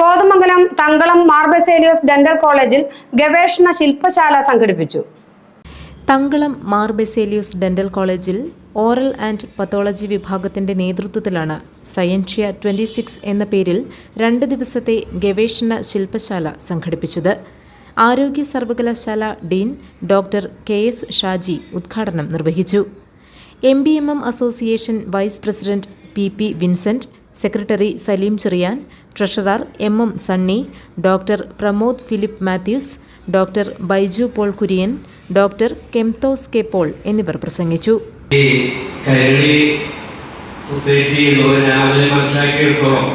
Kothamangalam Thankalam Mar Baselios dental കോളേജിൽ ഗവേഷണ ശില്പശാല സംഘടിപ്പിച്ചു. തങ്കളം മാർ ബസേലിയോസ് ഡെന്റൽ കോളേജിൽ ഓറൽ ആൻഡ് പത്തോളജി വിഭാഗത്തിന്റെ നേതൃത്വത്തിലാണ് സയൻഷ്യ 26 എന്ന പേരിൽ 2 ദിവസത്തെ ഗവേഷണ ശില്പശാല സംഘടിപ്പിച്ചത്. ആരോഗ്യ സർവകലാശാല ഡീൻ ഡോക്ടർ KS ഷാജി ഉദ്ഘാടനം നിർവഹിച്ചു. MBMM association vice president PP Vincent, secretary Saleem Cherian, treasurer MM Sunny, doctor Pramod Philip Mathews, doctor Baiju Paul Kurian, doctor കെംതോസ് കെ പോൾ എന്നിവർ പ്രസംഗിച്ചു. സൊസൈറ്റി എന്ന് പറഞ്ഞാൽ അതിനെ മനസ്സിലാക്കിയെടുത്തോളം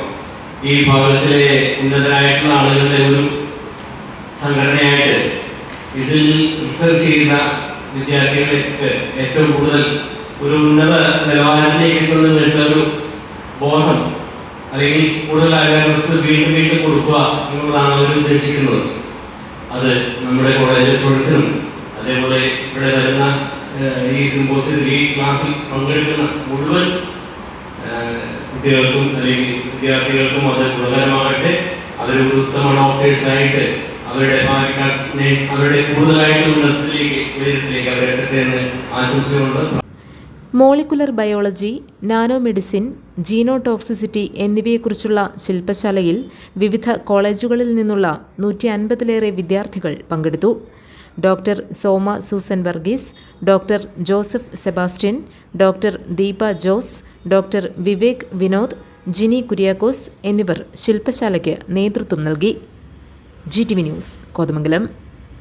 ഈ ഭാഗത്തിലെ ഉന്നതരായിട്ടുള്ള ആളുകളുടെ ഒരു സംഘടനയായിട്ട് ഇതിൽ റിസർച്ച് ചെയ്യുന്ന വിദ്യാർത്ഥികൾക്ക് ഏറ്റവും കൂടുതൽ ഒരു ഉന്നത നിലവാരത്തിലേക്ക് എത്തുന്നതിനുള്ള ഒരു ബോധം അല്ലെങ്കിൽ കൂടുതൽ അവയർനെസ് വീണ്ടും കൊടുക്കുക എന്നുള്ളതാണ് അവർ ഉദ്ദേശിക്കുന്നത്. അത് നമ്മുടെ കോളേജ് സ്റ്റുഡൻസിനും അതേപോലെ ഇവിടെ വരുന്ന ഈ സിമ്പോസിയത്തിൽ ഈ ക്ലാസ്സിൽ പങ്കെടുക്കുന്ന മുഴുവൻ കുട്ടികൾക്കും അല്ലെങ്കിൽ വിദ്യാർത്ഥികൾക്കും അത് ഗുണകരമാകട്ടെ. അവരൊരു ഉത്തമ ഡോക്ടേഴ്സായിട്ട് അവരുടെ കൂടുതലായിട്ട് ഉയരത്തിലേക്ക് അവരെത്തട്ടെ എന്ന് ആശംസിച്ചുകൊണ്ട് molecular biology, nano medicine, genotoxicity എന്നിവയെക്കുറിച്ചുള്ള ശില്പശാലയിൽ വിവിധ കോളേജുകളിൽ നിന്നുള്ള 150-ലേറെ വിദ്യാർത്ഥികൾ പങ്കെടുത്തു. Doctor Soma Susan Varghese, doctor Joseph Sebastian, doctor Deepa Jose, doctor Vivek Vinod, Jini Kuriakose എന്നിവർ ശില്പശാലയ്ക്ക് നേതൃത്വം നൽകി. GTV news, Kothamangalam.